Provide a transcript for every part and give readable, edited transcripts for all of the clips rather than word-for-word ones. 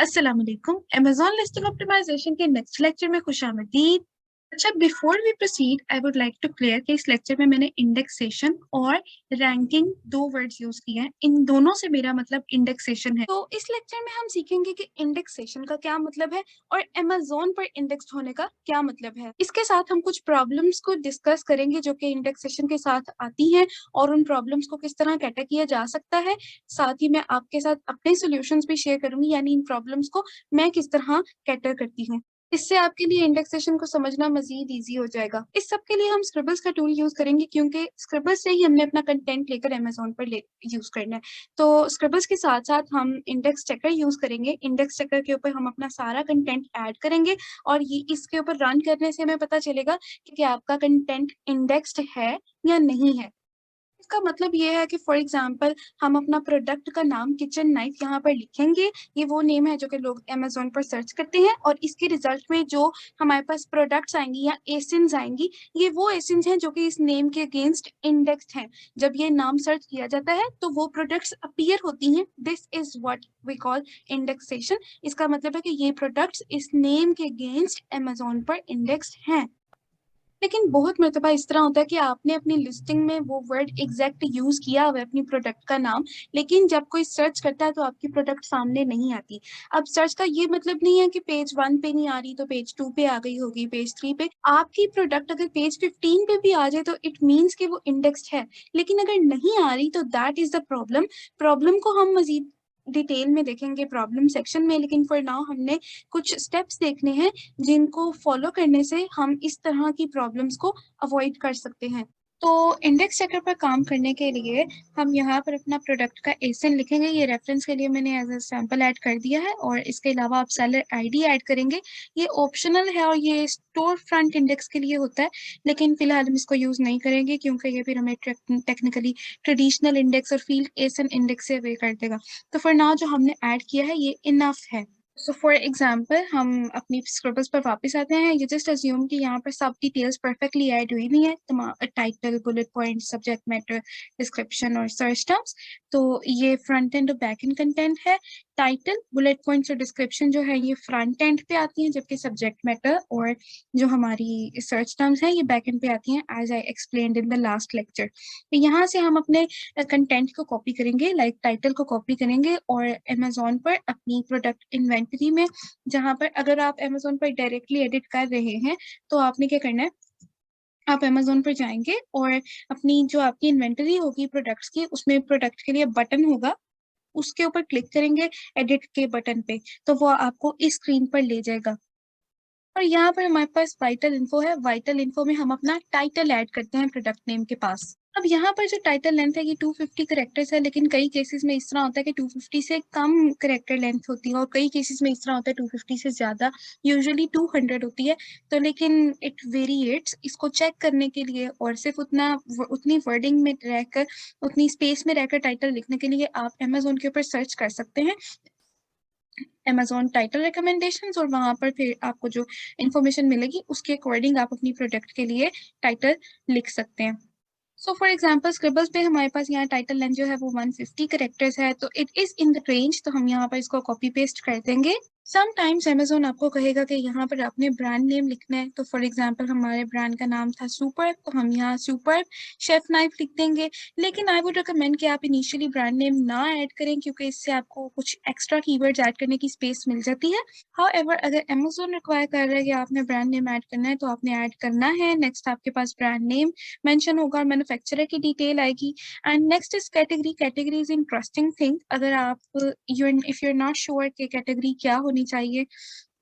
अस्सलाम वालेकुम। Amazon listing optimisation के नेक्स्ट लेक्चर में खुशामदीद। अच्छा, before we proceed I would like to clear कि इस लेक्चर में मैंने इंडेक्सेशन और रैंकिंग दो वर्ड्स यूज किए हैं। इन दोनों से मेरा मतलब इंडेक्सेशन है। तो इस लेक्चर में हम सीखेंगे कि इंडेक्सेशन का क्या मतलब है और Amazon पर इंडेक्स्ड होने का क्या मतलब है। इसके साथ हम कुछ प्रॉब्लम्स को डिस्कस करेंगे जो कि इंडेक्सेशन के साथ आती हैं और उन प्रॉब्लम्स को किस तरह कैटर किया जा सकता है। साथ ही मैं आपके साथ अपने सॉल्यूशंस भी शेयर करूंगी, यानी इन प्रॉब्लम्स को मैं किस तरह कैटर करती हूँ। इससे आपके लिए इंडेक्सेशन को समझना मजीद इजी हो जाएगा। इस सब के लिए हम स्क्रिबल्स का टूल यूज करेंगे क्योंकि स्क्रिबल्स से ही हमने अपना कंटेंट लेकर अमेजोन पर यूज करना है। तो स्क्रिबल्स के साथ साथ हम इंडेक्स चेकर यूज करेंगे। इंडेक्स चेकर के ऊपर हम अपना सारा कंटेंट ऐड करेंगे और ये इसके ऊपर रन करने से हमें पता चलेगा कि आपका कंटेंट इंडेक्स्ड है या नहीं है। इसका मतलब ये है कि फॉर एग्जांपल हम अपना प्रोडक्ट का नाम किचन नाइफ यहाँ पर लिखेंगे। ये वो नेम है जो कि लोग अमेजोन पर सर्च करते हैं और इसके रिजल्ट में जो हमारे पास प्रोडक्ट्स आएंगी या एसिन्स आएंगी, ये वो एसिन्स हैं जो कि इस नेम के अगेंस्ट इंडेक्स्ड हैं। जब ये नाम सर्च किया जाता है तो वो प्रोडक्ट्स अपीयर होती हैं। This is what we call indexation. इसका मतलब है कि ये प्रोडक्ट्स इस नेम के अगेंस्ट अमेजोन पर इंडेक्स्ड हैं। लेकिन बहुत मर्तबा इस तरह होता है कि आपने अपनी लिस्टिंग में वो वर्ड एग्जैक्ट यूज किया हुआ है अपनी प्रोडक्ट का नाम, लेकिन जब कोई सर्च करता है तो आपकी प्रोडक्ट सामने नहीं आती। अब सर्च का ये मतलब नहीं है कि पेज 1 पे नहीं आ रही तो पेज 2 पे आ गई होगी, पेज 3 पे। आपकी प्रोडक्ट अगर पेज 15 पे भी आ जाए तो इट मीन्स कि वो इंडेक्स्ड है। लेकिन अगर नहीं आ रही तो that is the problem. Problem को हम मजीद डिटेल में देखेंगे प्रॉब्लम सेक्शन में, लेकिन फॉर नाउ हमने कुछ स्टेप्स देखने हैं जिनको फॉलो करने से हम इस तरह की प्रॉब्लम्स को अवॉइड कर सकते हैं। तो इंडेक्स चेकर पर काम करने के लिए हम यहाँ पर अपना प्रोडक्ट का एसिन लिखेंगे। ये रेफरेंस के लिए मैंने एज अ सैंपल ऐड कर दिया है और इसके अलावा आप सेलर आईडी ऐड करेंगे। ये ऑप्शनल है और ये स्टोर फ्रंट इंडेक्स के लिए होता है, लेकिन फिलहाल हम इसको यूज नहीं करेंगे क्योंकि ये फिर हमें टेक्निकली ट्रेडिशनल इंडेक्स और फील्ड एसिन इंडेक्स से वे कर देगा। तो फॉर नाउ जो हमने ऐड किया है ये इनफ है। सो फॉर एग्जाम्पल हम अपनी स्क्रिबल्स पर वापस आते हैं। ये जस्ट अज्यूम कि यहाँ पर सब डिटेल्स परफेक्टली ऐड हुई हुई है, title, bullet point, subject matter, description और सर्च टर्म्स। तो ये फ्रंट एंड और बैक एंड कंटेंट है। टाइटल, बुलेट पॉइंट्स और डिस्क्रिप्शन जो है ये फ्रंट एंड पे आती हैं, जबकि सब्जेक्ट मैटर और जो हमारी सर्च टर्म्स हैं ये बैक एंड पे आती हैं, as I explained in the last lecture. तो यहाँ से हम अपने कंटेंट को कॉपी करेंगे, लाइक टाइटल को कॉपी करेंगे और अमेजोन पर अपनी प्रोडक्ट इन्वेंटरी में, जहां पर अगर आप अमेजोन पर डायरेक्टली एडिट कर रहे हैं तो आपने क्या करना है, आप अमेजोन पर जाएंगे और अपनी जो आपकी इन्वेंटरी होगी प्रोडक्ट्स की, उसमें प्रोडक्ट के लिए बटन होगा, उसके ऊपर क्लिक करेंगे एडिट के बटन पे, तो वो आपको इस स्क्रीन पर ले जाएगा। और यहाँ पर हमारे पास वाइटल इन्फो है। वाइटल इन्फो में हम अपना टाइटल ऐड करते हैं प्रोडक्ट नेम के पास। अब यहाँ पर जो टाइटल लेंथ है ये 250 करेक्टर्स है, लेकिन कई केसेस में इस तरह होता है कि 250 से कम करेक्टर लेंथ होती है और कई केसेस में इस तरह होता है 250 से ज्यादा, यूजुअली 200 होती है। तो लेकिन इट वेरिएट्स। इसको चेक करने के लिए और सिर्फ उतनी वर्डिंग में रहकर, उतनी स्पेस में रहकर टाइटल लिखने के लिए आप अमेजोन के ऊपर सर्च कर सकते हैं अमेजोन टाइटल रिकमेंडेशंस, और वहां पर फिर आपको जो इन्फॉर्मेशन मिलेगी उसके अकॉर्डिंग आप अपनी प्रोडक्ट के लिए टाइटल लिख सकते हैं। सो फॉर एग्जाम्पल स्क्रिबल्स पे हमारे पास यहाँ टाइटल लेंथ जो है वो 150 करेक्टर्स है, तो it is in the range. तो हम यहाँ पर इसको कॉपी पेस्ट कर देंगे। समटाइम्स अमेजोन आपको कहेगा कि यहाँ पर आपने ब्रांड नेम लिखना है। तो फॉर एग्जाम्पल हमारे ब्रांड का नाम था सुपर, तो हम यहाँ सुपर शेफ नाइफ लिख देंगे। लेकिन आई वुड रिकमेंड कि आप इनिशियली ब्रांड नेम ना ऐड करें क्योंकि इससे आपको कुछ एक्स्ट्रा कीवर्ड्स ऐड करने की स्पेस मिल जाती है। हाउएवर अगर अमेजोन रिक्वायर कर रहा है कि आपने ब्रांड नेम ऐड करना है तो आपने ऐड करना है। नेक्स्ट आपके पास ब्रांड नेम मेंशन होगा और मैन्युफैक्चरर की डिटेल आएगी। And next is category. Category is interesting thing. अगर आप if you are not sure कि कैटेगरी क्या होनी चाहिए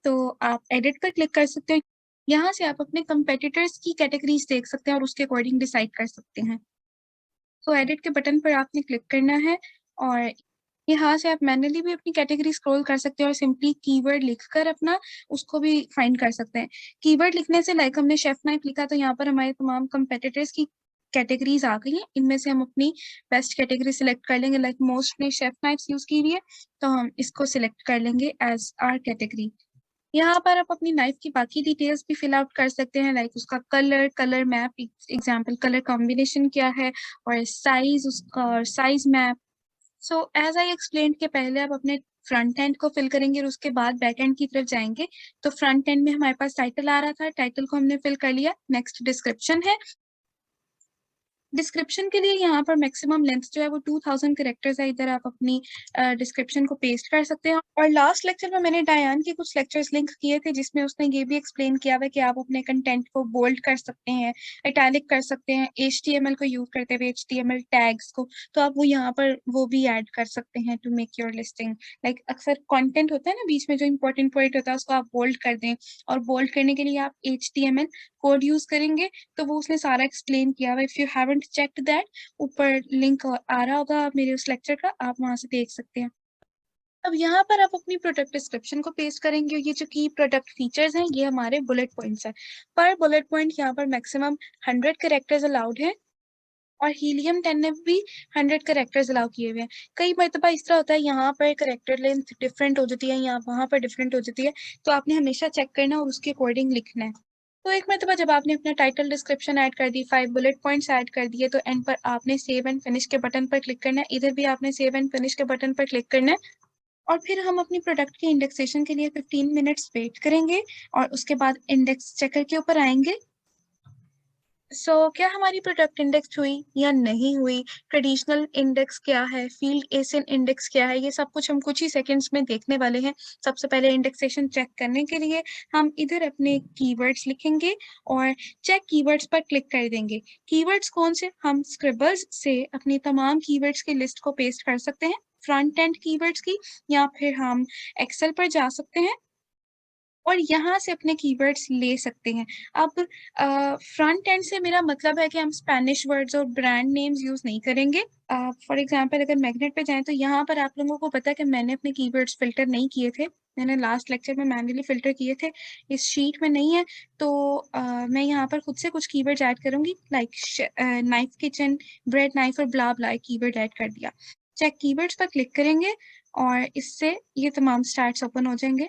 तो आप एडिट पर क्लिक कर सकते हैं। यहाँ से आप अपने कंपेटिटर्स की कैटेगरीज देख सकते हैं और उसके अकॉर्डिंग डिसाइड कर सकते हैं। तो एडिट के बटन पर आपने क्लिक करना है और यहाँ से आप मैनुअली भी अपनी कैटेगरी स्क्रॉल कर सकते हैं और सिंपली कीवर्ड लिखकर अपना उसको भी फाइंड कर सकते हैं। कीवर्ड लिखने से, लाइक हमने शेफ नाइफ लिखा तो यहाँ पर हमारे तमाम कंपेटिटर्स की कैटेगरीज आ गई हैं। इनमें से हम अपनी बेस्ट कैटेगरी सिलेक्ट कर लेंगे। लाइक मोस्ट ने शेफ नाइफ्स यूज की हुई है तो हम इसको सिलेक्ट कर लेंगे एज आर कैटेगरी। यहाँ पर आप अपनी नाइफ की बाकी डिटेल्स भी फिल आउट कर सकते हैं, लाइक उसका colour, colour map, example colour combination क्या है, और साइज, उसका size map. So as I explain के पहले आप अपने फ्रंट एंड को फिल करेंगे और उसके बाद बैक एंड की तरफ जाएंगे। तो फ्रंट एंड में हमारे पास टाइटल आ रहा था, टाइटल को हमने फिल कर लिया। नेक्स्ट डिस्क्रिप्शन है। डिस्क्रिप्शन के लिए यहाँ पर मैक्सिमम लेंथ जो है वो 2000 कैरेक्टर्स है। इधर आप अपनी डिस्क्रिप्शन को पेस्ट कर सकते हैं। और लास्ट लेक्चर में मैंने डायान के कुछ लेक्चर्स लिंक किए थे जिसमें उसने ये भी एक्सप्लेन किया हुआ कि आप अपने कंटेंट को बोल्ड कर सकते हैं, इटैलिक कर सकते हैं, HTML को यूज करते हुए HTML टैग्स को। तो आप वो यहाँ पर वो भी ऐड कर सकते हैं to make your listing. Like अक्सर कंटेंट होता है ना बीच में जो इंपॉर्टेंट पॉइंट होता है उसको आप बोल्ड कर दें, और बोल्ड करने के लिए आप HTML कोड यूज करेंगे। तो वो उसने सारा एक्सप्लेन किया हुआ। If you haven't checked that, ऊपर लिंक आ रहा होगा मेरे उस लेक्चर का, आप वहां से देख सकते हैं। अब यहाँ पर आप अपनी प्रोडक्ट डिस्क्रिप्शन को पेस्ट करेंगे। ये जो की प्रोडक्ट फीचर्स हैं ये हमारे बुलेट पॉइंट्स हैं। पर बुलेट पॉइंट यहाँ पर मैक्सिमम 100 कैरेक्टर्स अलाउड है, और हीलियम 10 ने भी 100 कैरेक्टर्स अलाउ किए हुए हैं। कई मरतबा इस तरह होता है यहाँ पर कैरेक्टर लेंथ डिफरेंट हो जाती है, यहाँ वहां पर डिफरेंट हो जाती है। तो आपने हमेशा चेक करना और उसके अकॉर्डिंग लिखना है। तो एक मरतबा जब आपने अपना टाइटल डिस्क्रिप्शन ऐड कर दी, 5 बुलेट पॉइंट्स ऐड कर दिए, तो एंड पर आपने सेव एंड फिनिश के बटन पर क्लिक करना है। इधर भी आपने सेव एंड फिनिश के बटन पर क्लिक करना है। और फिर हम अपनी प्रोडक्ट के इंडेक्सेशन के लिए 15 मिनट्स वेट करेंगे और उसके बाद इंडेक्स चेकर के ऊपर आएंगे। क्या हमारी प्रोडक्ट इंडेक्स हुई या नहीं हुई, ट्रेडिशनल इंडेक्स क्या है, फील्ड एसियन इंडेक्स क्या है, ये सब कुछ हम कुछ ही सेकंड्स में देखने वाले हैं। सबसे पहले इंडेक्सेशन चेक करने के लिए हम इधर अपने कीवर्ड्स लिखेंगे और चेक कीवर्ड्स पर क्लिक कर देंगे। कीवर्ड्स कौन से, हम स्क्रिबल्स से अपनी तमाम कीवर्ड्स की लिस्ट को पेस्ट कर सकते हैं, फ्रंट एंड कीवर्ड्स की, या फिर हम एक्सेल पर जा सकते हैं और यहाँ से अपने कीवर्ड्स ले सकते हैं। अब फ्रंट एंड से मेरा मतलब है कि हम स्पेनिश वर्ड्स और ब्रांड नेम्स यूज नहीं करेंगे। फॉर एग्जांपल अगर मैग्नेट पे जाएं तो यहाँ पर आप लोगों को पता है कि मैंने अपने कीवर्ड्स फिल्टर नहीं किए थे। मैंने लास्ट लेक्चर में मैन्युअली फिल्टर किए थे, इस शीट में नहीं है। तो मैं यहाँ पर खुद से कुछ कीवर्ड्स ऐड करूंगी, like knife kitchen, bread knife और ब्ला ब्ला कीवर्ड ऐड कर दिया। चेक कीवर्ड्स पर क्लिक करेंगे और इससे ये तमाम स्टार्ट्स ओपन हो जाएंगे।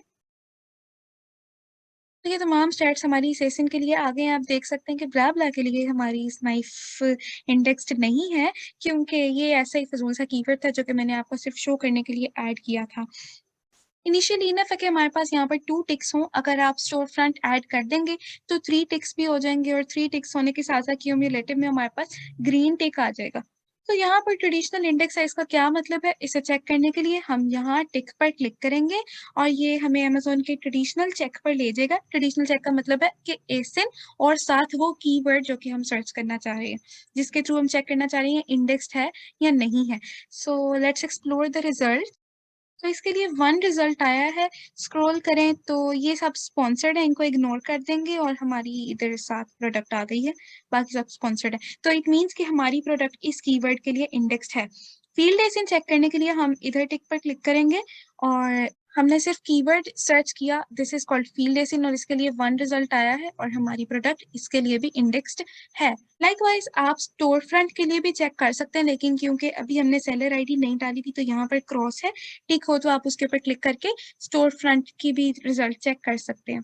तो ये तमाम स्टेट्स हमारी सेशन के लिए आगे हैं। आप देख सकते हैं कि ब्ला ब्ला के लिए हमारी इस नाइफ इंडेक्स्ड नहीं है, क्योंकि ये ऐसा ही फजूल सा कीवर्ड था जो कि मैंने आपको सिर्फ शो करने के लिए ऐड किया था। इनिशियली इनफ है कि हमारे पास यहाँ पर 2 टिक्स हों। अगर आप स्टोर फ्रंट ऐड कर देंगे तो 3 टिक्स भी हो जाएंगे, और 3 टिक्स होने के साथ साथ क्यूमुलेटिव में हमारे पास ग्रीन टिक आ जाएगा। तो यहाँ पर ट्रेडिशनल इंडेक्स साइज का क्या मतलब है, इसे चेक करने के लिए हम यहाँ टिक पर क्लिक करेंगे और ये हमें अमेजोन के ट्रेडिशनल चेक पर ले जाएगा। ट्रेडिशनल चेक का मतलब है कि एसिन और साथ वो कीवर्ड जो कि हम सर्च करना चाह रहे हैं, जिसके थ्रू हम चेक करना चाह रहे हैं इंडेक्स्ड है या नहीं है। So let's explore the result. तो इसके लिए 1 रिजल्ट आया है। स्क्रॉल करें तो ये सब स्पॉन्सर्ड है, इनको इग्नोर कर देंगे और हमारी इधर 7 प्रोडक्ट आ गई है, बाकी सब स्पॉन्सर्ड है। तो इट मीन्स कि हमारी प्रोडक्ट इस कीवर्ड के लिए इंडेक्स्ड है। फील्ड एसिन चेक करने के लिए हम इधर टिक पर क्लिक करेंगे और हमने सिर्फ कीवर्ड सर्च किया, दिस इज कॉल्ड फील्ड एसिन, और इसके लिए 1 रिजल्ट आया है और हमारी प्रोडक्ट इसके लिए भी इंडेक्स्ड है। लाइकवाइज आप स्टोर फ्रंट के लिए भी चेक कर सकते हैं, लेकिन क्योंकि अभी हमने सेलर आईडी नहीं डाली थी तो यहाँ पर क्रॉस है, टिक हो तो आप उसके ऊपर क्लिक करके स्टोर फ्रंट की भी रिजल्ट चेक कर सकते हैं।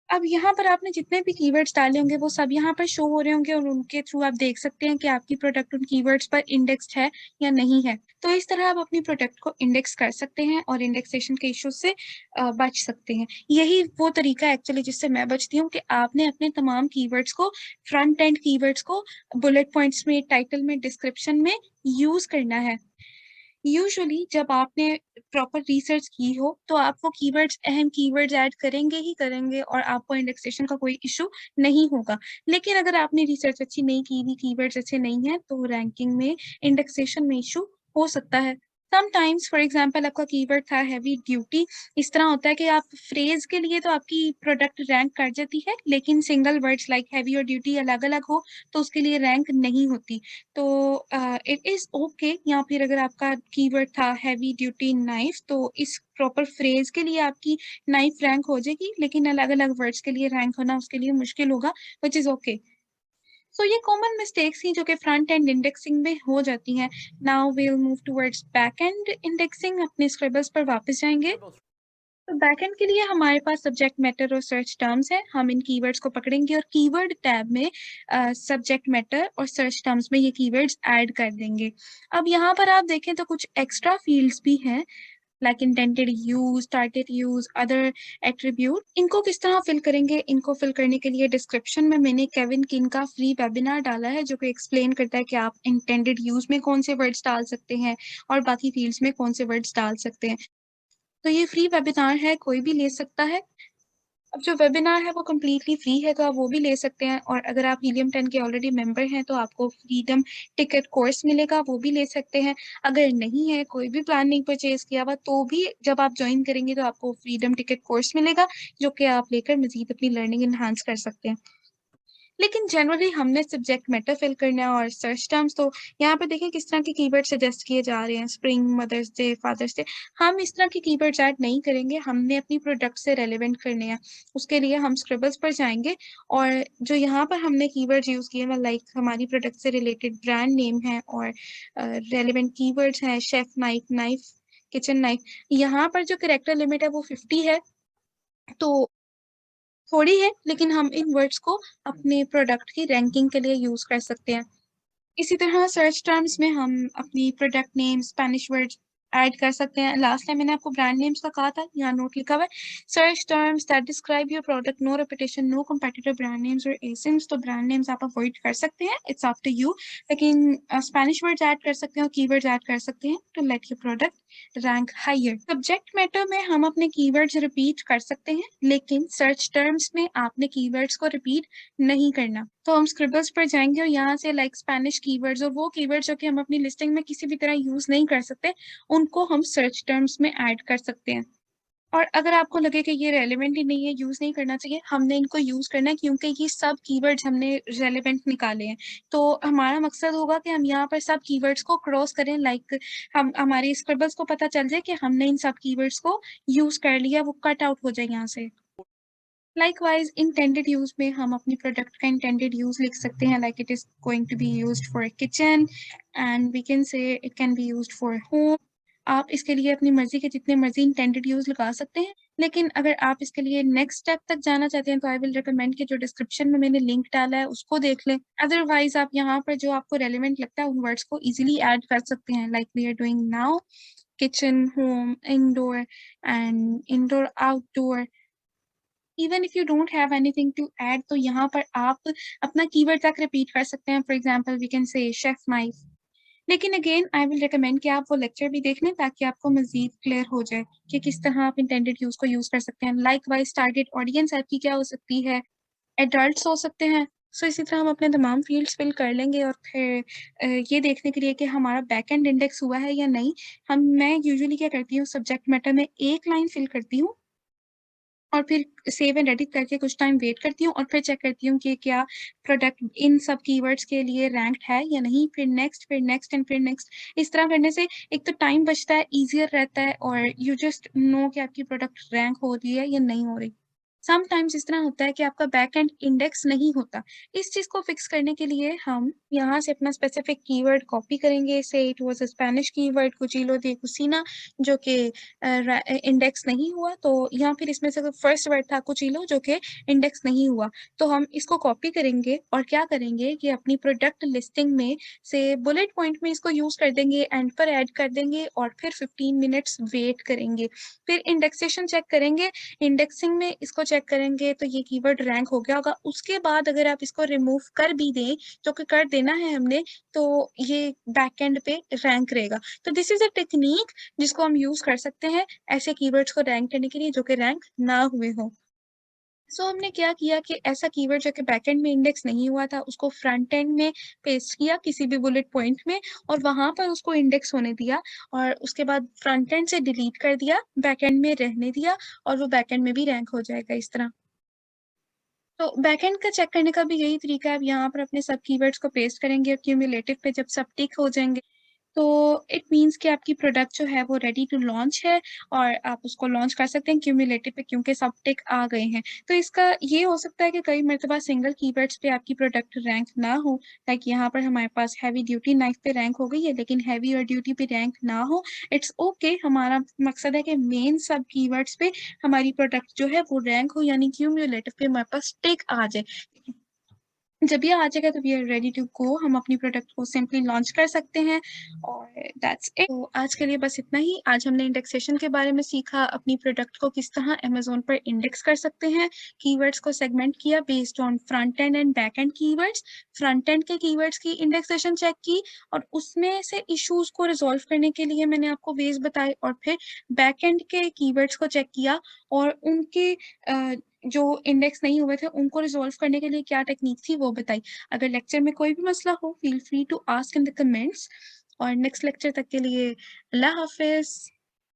अब यहाँ पर आपने जितने भी कीवर्ड्स डाले होंगे वो सब यहाँ पर शो हो रहे होंगे और उनके थ्रू आप देख सकते हैं कि आपकी प्रोडक्ट उन कीवर्ड्स पर इंडेक्स्ड है या नहीं है। तो इस तरह आप अपनी प्रोडक्ट को इंडेक्स कर सकते हैं और इंडेक्सेशन के इश्यूज से बच सकते हैं। यही वो तरीका है एक्चुअली जिससे मैं बचती हूँ, कि आपने अपने तमाम कीवर्ड्स को, फ्रंट एंड कीवर्ड्स को बुलेट पॉइंट्स में, टाइटल में, डिस्क्रिप्शन में यूज करना है। यूजुअली जब आपने प्रॉपर रिसर्च की हो तो आप वो कीवर्ड्स, अहम कीवर्ड्स ऐड करेंगे ही करेंगे और आपको इंडेक्सेशन का कोई इशू नहीं होगा। लेकिन अगर आपने रिसर्च अच्छी नहीं की हुई, कीवर्ड्स अच्छे नहीं हैं, तो रैंकिंग में, इंडेक्सेशन में इशू हो सकता है। समटाइम्स फॉर एग्जाम्पल आपका कीवर्ड था हैवी ड्यूटी। इस तरह होता है कि आप फ्रेज के लिए तो आपकी प्रोडक्ट रैंक कर जाती है, लेकिन सिंगल वर्ड्स लाइक हैवी और ड्यूटी अलग अलग हो तो उसके लिए रैंक नहीं होती। तो इट इज ओके। या फिर अगर आपका कीवर्ड था हैवी ड्यूटी नाइफ, तो इस प्रॉपर फ्रेज के लिए आपकी नाइफ रैंक हो जाएगी, लेकिन अलग अलग वर्ड्स के लिए रैंक होना उसके लिए मुश्किल होगा, विच इज ओके। सो ये कॉमन मिस्टेक्स ही जो कि फ्रंट एंड इंडेक्सिंग में हो जाती हैं। Now we'll move towards back end indexing. अपने स्क्रिबल्स पर वापस जाएंगे। तो बैकएंड के लिए हमारे पास सब्जेक्ट मैटर और सर्च टर्म्स है। हम इन कीवर्ड्स को पकड़ेंगे और कीवर्ड टैब में सब्जेक्ट मैटर और सर्च टर्म्स में ये कीवर्ड्स ऐड कर देंगे। अब यहाँ पर आप देखें तो कुछ एक्स्ट्रा फील्ड्स भी हैं। Like intended use, target use, other attribute. इनको किस तरह फिल करेंगे? इनको फिल करने के लिए डिस्क्रिप्शन में मैंने केविन किन का फ्री वेबिनार डाला है जो कि एक्सप्लेन करता है कि आप इंटेंडेड यूज में कौन से वर्ड्स डाल सकते हैं और बाकी फील्ड्स में कौन से वर्ड्स डाल सकते हैं। तो ये फ्री वेबिनार है, कोई भी ले सकता है। अब जो वेबिनार है वो कम्प्लीटली फ्री है, तो आप वो भी ले सकते हैं। और अगर आप हीलियम 10 के ऑलरेडी मेंबर हैं तो आपको फ्रीडम टिकट कोर्स मिलेगा, वो भी ले सकते हैं। अगर नहीं है, कोई भी प्लान नहीं परचेज किया हुआ, तो भी जब आप ज्वाइन करेंगे तो आपको फ्रीडम टिकट कोर्स मिलेगा जो कि आप लेकर मजीद अपनी लर्निंग इन्हांस कर सकते हैं। लेकिन जनरली हमने सब्जेक्ट मैटर फिल करना है और सर्च टर्म्स। तो यहाँ पे देखें किस तरह के कीवर्ड सजेस्ट किए जा रहे हैं, spring, mother's day, father's day. हम इस तरह के कीवर्ड्स ऐड नहीं करेंगे, हमने अपनी प्रोडक्ट से रेलेवेंट करने हैं। उसके लिए हम स्क्रिबल्स पर जाएंगे और जो यहाँ पर हमने कीवर्ड्स यूज किए हैं लाइक हमारी प्रोडक्ट से रिलेटेड ब्रांड नेम है और रेलेवेंट कीवर्ड्स हैं, chef knife, knife, kitchen knife. यहाँ पर जो करेक्टर लिमिट है वो 50 है, तो थोड़ी है, लेकिन हम इन वर्ड्स को अपने प्रोडक्ट की रैंकिंग के लिए यूज कर सकते हैं। इसी तरह सर्च टर्म्स में हम अपनी product name, Spanish word add कर सकते हैं। लास्ट टाइम मैंने आपको ब्रांड नेम्स का कहा था, यहाँ नोट लिखा हुआ है, search terms that describe your product, no reputation, no competitor brand names और एसिम्स। तो ब्रांड नेम्स आप अवॉइड कर सकते हैं, इट्स अप टू यू। लेकिन स्पेनिश वर्ड्स ऐड कर सकते हैं और कीवर्ड्स ऐड कर सकते हैं to let your product rank higher. Subject matter में हम अपने कीवर्ड्स रिपीट कर सकते हैं, लेकिन सर्च टर्म्स में आपने कीवर्ड्स को रिपीट नहीं करना। तो हम स्क्रिबल्स पर जाएंगे और यहाँ से लाइक स्पेनिश कीवर्ड्स और वो कीवर्ड्स जो कि हम अपनी लिस्टिंग में किसी भी तरह यूज नहीं कर सकते, उनको हम सर्च टर्म्स में ऐड कर सकते हैं। और अगर आपको लगे कि ये रेलेवेंट ही नहीं है, यूज नहीं करना चाहिए, हमने इनको यूज करना है क्योंकि ये सब कीवर्ड्स हमने रेलेवेंट निकाले हैं। तो हमारा मकसद होगा कि हम यहाँ पर सब कीवर्ड्स को क्रॉस करें, लाइक हम हमारी स्क्रिबल्स को पता चल जाए कि हमने इन सब कीवर्ड्स को यूज कर लिया, वो कट आउट हो जाए यहाँ से। Likewise, intended use में हम अपनी प्रोडक्ट का intended use लिख सकते हैं, like it is going to be used for a kitchen and we can say it can be used for home. आप इसके लिए अपनी मर्जी के जितने मर्जी intended use लगा सकते हैं, लेकिन अगर आप इसके लिए नेक्स्ट स्टेप तक जाना चाहते हैं तो आई विल रिकमेंड कि जो डिस्क्रिप्शन में मैंने लिंक डाला है उसको देख लें। अदरवाइज आप यहाँ पर जो आपको रेलिवेंट लगता है उन वर्ड्स को इजीली ऐड कर सकते हैं, like we are doing now, kitchen, home, indoor and indoor outdoor. Even if you don't have anything to add, तो यहाँ पर आप अपना कीवर्ड तक रिपीट कर सकते हैं। For example we can say chef knife. लेकिन अगेन आई विल रिकमेंड कि आप वो लेक्चर भी देख लें ताकि आपको मजीद क्लियर हो जाए कि किस तरह आप इंटेंडेड यूज को यूज कर सकते हैं। लाइक वाइज टारगेट ऑडियंस आपकी क्या हो सकती है, एडल्ट्स हो सकते हैं। सो इसी तरह हम अपने तमाम फील्ड्स फिल कर लेंगे और फिर ये देखने के लिए कि हमारा बैक एंड इंडेक्स हुआ है या नहीं, मैं यूजुअली क्या करती हूँ, सब्जेक्ट मैटर में एक लाइन फिल करती हूँ और फिर सेव एंड एडिट करके कुछ टाइम वेट करती हूँ और फिर चेक करती हूँ कि क्या प्रोडक्ट इन सब कीवर्ड्स के लिए रैंक्ड है या नहीं, फिर नेक्स्ट, फिर नेक्स्ट एंड फिर नेक्स्ट। इस तरह करने से एक तो टाइम बचता है, इजियर रहता है और यू जस्ट नो कि आपकी प्रोडक्ट रैंक हो रही है या नहीं हो रही। समटाइम्स इस तरह होता है कि आपका बैक एंड इंडेक्स नहीं होता। इस चीज को फिक्स करने के लिए हम यहाँ से अपना स्पेसिफिक कीवर्ड कॉपी करेंगे, so it was a Spanish keyword कुचिलो दे कुसीना, जो कि इंडेक्स नहीं हुआ। तो या फिर इसमें से फर्स्ट वर्ड था कुचिलो जो कि इंडेक्स नहीं हुआ। तो हम इसको कॉपी करेंगे और क्या करेंगे कि अपनी प्रोडक्ट लिस्टिंग में से बुलेट पॉइंट में इसको यूज कर देंगे, एंड पर ऐड कर देंगे और फिर 15 मिनट्स वेट करेंगे। फिर इंडेक्सेशन चेक करेंगे, इंडेक्सिंग में इसको चेक करेंगे तो ये कीवर्ड रैंक हो गया होगा। उसके बाद अगर आप इसको रिमूव कर भी दें, जो कि कर देना है हमने, तो ये बैकएंड पे रैंक रहेगा। तो दिस इज अ टेक्निक जिसको हम यूज कर सकते हैं ऐसे कीवर्ड्स को रैंक करने के लिए जो कि रैंक ना हुए हो। सो हमने क्या किया कि ऐसा कीवर्ड जो कि बैकएंड में इंडेक्स नहीं हुआ था उसको फ्रंट एंड में पेस्ट किया किसी भी बुलेट पॉइंट में, और वहां पर उसको इंडेक्स होने दिया और उसके बाद फ्रंट एंड से डिलीट कर दिया, बैकएंड में रहने दिया और वो बैकएंड में भी रैंक हो जाएगा इस तरह। तो बैकएंड का चेक करने का भी यही तरीका है। आप यहाँ पर अपने सब कीवर्ड्स को पेस्ट करेंगे और क्यूमुलेटिव पे जब सब टिक हो जाएंगे तो इट मीन्स कि आपकी प्रोडक्ट जो है वो रेडी टू लॉन्च है और आप उसको लॉन्च कर सकते हैं क्यूमुलेटिव पे, क्योंकि सब टिक आ गए हैं। तो इसका ये हो सकता है कि कई मरतबा सिंगल कीवर्ड्स पे आपकी प्रोडक्ट रैंक ना हो, लाइक यहाँ पर हमारे पास हैवी ड्यूटी नाइफ पे रैंक हो गई है लेकिन हैवी और ड्यूटी पे रैंक ना हो। इट्स ओके हमारा मकसद है कि मेन सब कीवर्ड्स पे हमारी प्रोडक्ट जो है वो रैंक हो, यानी क्यूमुलेटिव पे हमारे पास टिक आ जाए। जब ये आ जाएगा तो we are ready to go, हम अपनी प्रोडक्ट को सिंपली लॉन्च कर सकते हैं और दैट्स इट। तो आज के लिए बस इतना ही। आज हमने इंडेक्सेशन के बारे में सीखा, अपनी प्रोडक्ट को किस तरह अमेजोन पर इंडेक्स कर सकते हैं, कीवर्ड्स को सेगमेंट किया based on front end and back and keywords, front end के कीवर्ड्स की इंडेक्सेशन चेक की और उसमें से इश्यूज को रिजॉल्व करने के लिए मैंने आपको वेज बताए और फिर बैक एंड के कीवर्ड्स को चेक किया और उनके जो इंडेक्स नहीं हुए थे उनको रिजॉल्व करने के लिए क्या टेक्निक थी वो बताई। अगर लेक्चर में कोई भी मसला हो feel free to ask in the comments. और नेक्स्ट लेक्चर तक के लिए अल्लाह हाफिज।